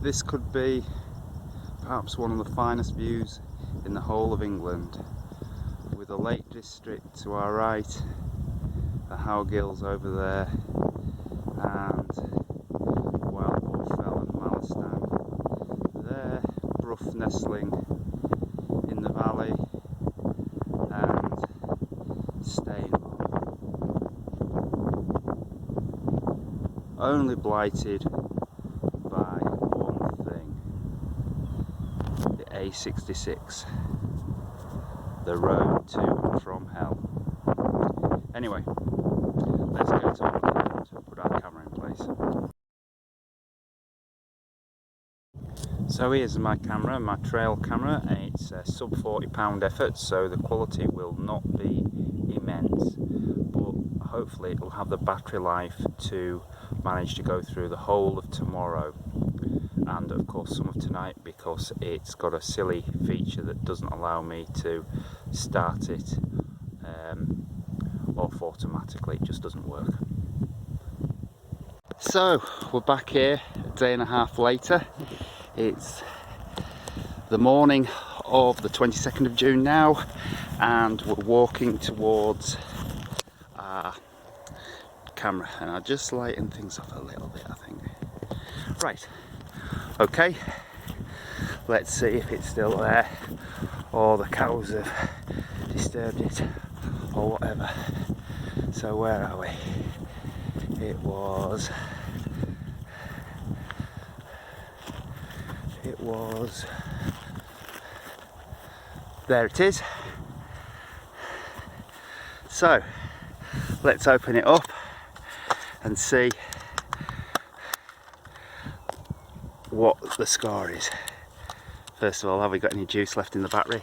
This could be perhaps one of the finest views in the whole of England, with the Lake District to our right, the Howgills over there, and Wildboar Fell and Mallistan there, Brough nestling in the valley, and Stainmore. Only blighted by one thing: the A66, the road to and from hell. Anyway, let's get on and put our camera in place. So here's my camera, my trail camera. It's a sub £40 effort, so the quality will not be immense, but hopefully it will have the battery life to manage to go through the whole of tomorrow, and of course some of tonight, because it's got a silly feature that doesn't allow me to start it off automatically. It just doesn't work. So we're back here a day and a half later. It's the morning of the 22nd of June now, and we're walking towards our camera, and I'll just lighten things up a little bit, I think. Right, okay, let's see if it's still there, or the cows have disturbed it, or whatever. So where are we? It was there it is. So let's open it up and see what the score is. First of all, have we got any juice left in the battery?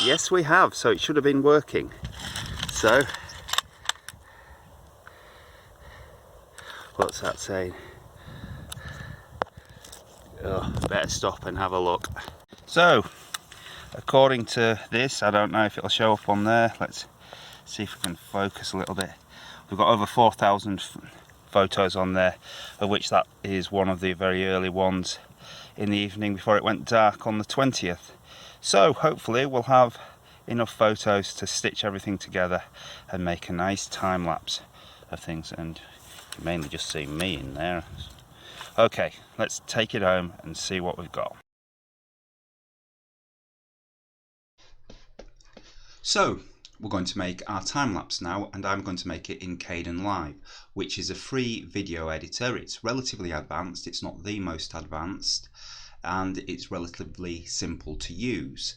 Yes, we have, so it should have been working. So what's that saying? Oh, better stop and have a look. So according to this, I don't know if it'll show up on there. Let's see if we can focus a little bit. We've got over 4,000 photos on there, of which that is one of the very early ones in the evening before it went dark on the 20th. So hopefully we'll have enough photos to stitch everything together and make a nice time lapse of things, and you mainly just see me in there. Okay, let's take it home and see what we've got. So we're going to make our time lapse now, and I'm going to make it in Kdenlive, which is a free video editor. It's relatively advanced, it's not the most advanced, and it's relatively simple to use,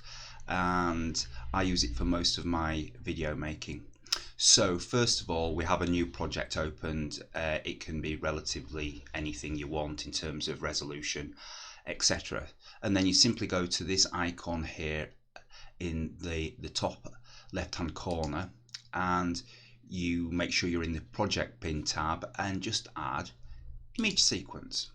and I use it for most of my video making. So first of all, we have a new project opened. It can be relatively anything you want in terms of resolution, etc. And then you simply go to this icon here in the top left hand corner, and you make sure you're in the project bin tab and just add image sequence.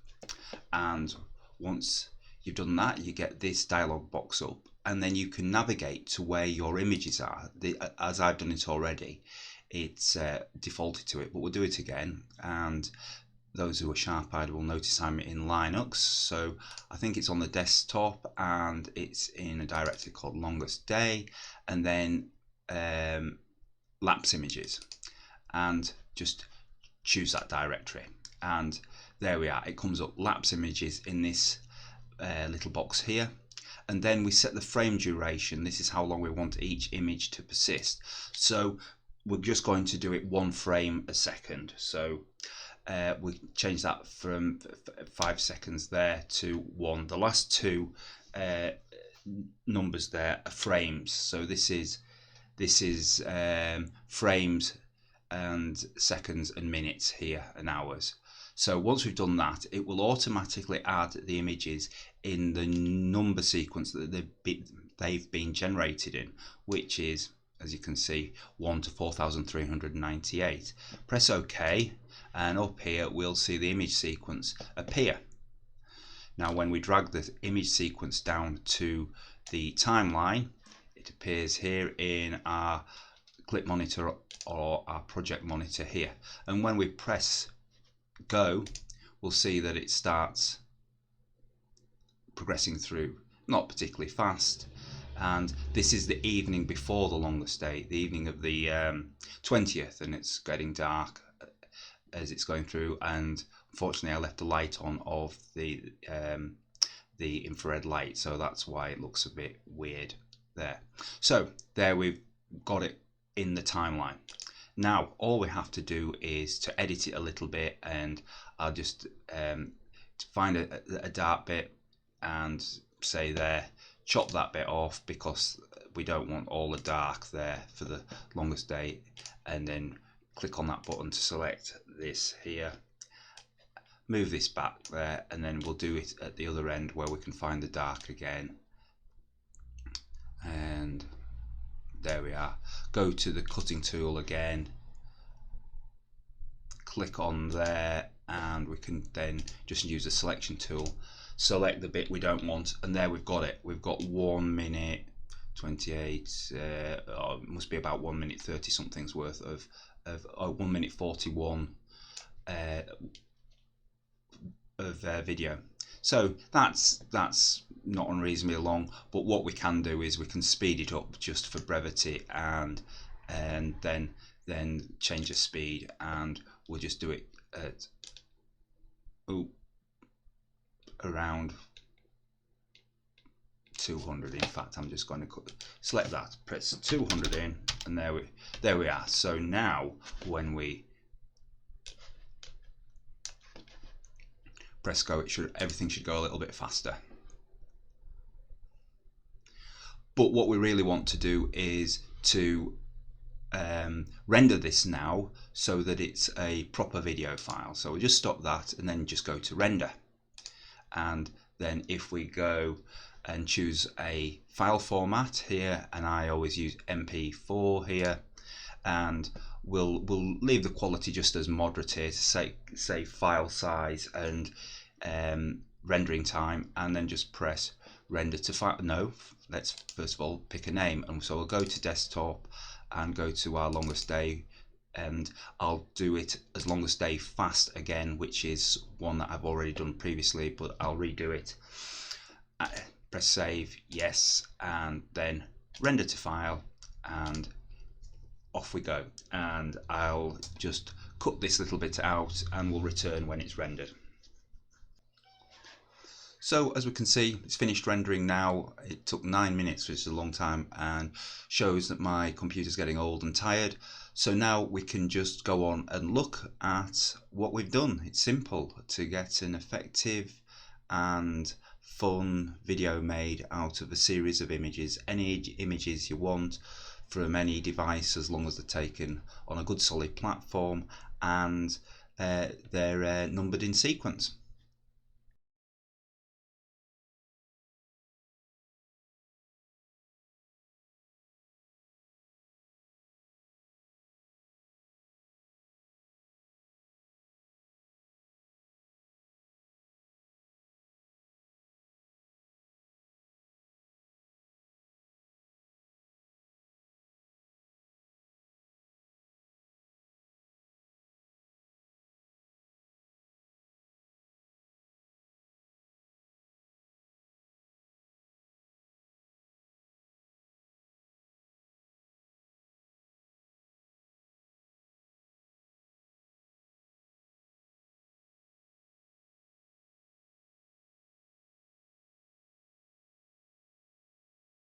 And once you've done that, you get this dialog box up, and then you can navigate to where your images are. As I've done it already, it's defaulted to it, but we'll do it again, and those who are sharp-eyed will notice I'm in Linux, so I think it's on the desktop, and it's in a directory called longest day, and then lapse images, and just choose that directory, and there we are. It comes up lapse images in this little box here, and then we set the frame duration. This is how long we want each image to persist. So we're just going to do it 1 frame a second. So we change that from 5 seconds there to 1. The last two numbers there are frames. So this is frames and seconds and minutes here, and hours. So once we've done that, it will automatically add the images in the number sequence that they've been generated in, which is, as you can see, 1 to 4,398. Press OK, and up here we'll see the image sequence appear. Now when we drag the image sequence down to the timeline, it appears here in our clip monitor or our project monitor here, and when we press go, we'll see that it starts progressing through, not particularly fast. And this is the evening before the longest day, the evening of the 20th, and it's getting dark as it's going through. And unfortunately, I left the light on of the infrared light, so that's why it looks a bit weird there. So there we've got it in the timeline. Now all we have to do is to edit it a little bit, and I'll just find a dark bit and say there, chop that bit off because we don't want all the dark there for the longest day, and then click on that button to select this here, move this back there, and then we'll do it at the other end where we can find the dark again. And there we are. Go to the cutting tool again, click on there, and we can then just use the selection tool, select the bit we don't want, and there we've got it. We've got 1 minute 28, it must be about 1 minute 30 something's worth of 1 minute 41 of video. So that's not unreasonably long, but what we can do is we can speed it up just for brevity, and then change the speed, and we'll just do it at around 200. In fact, I'm just going to select that, press 200 in, and there we are. So now when we press go, everything should go a little bit faster. But what we really want to do is to render this now so that it's a proper video file. So we'll just stop that and then just go to render, and then if we go and choose a file format here, and I always use MP4 here, and we'll leave the quality just as moderate here to say file size and rendering time, and then just press render to file. No, let's first of all pick a name, and so we'll go to desktop and go to our longest day, and I'll do it as longest day fast again, which is one that I've already done previously, but I'll redo it. Press save, yes, and then render to file, and off we go. And I'll just cut this little bit out and we'll return when it's rendered. So as we can see, it's finished rendering now. It took 9 minutes, which is a long time, and shows that my computer's getting old and tired. So now we can just go on and look at what we've done. It's simple to get an effective and fun video made out of a series of images. Any images you want from any device, as long as they're taken on a good solid platform and they're numbered in sequence.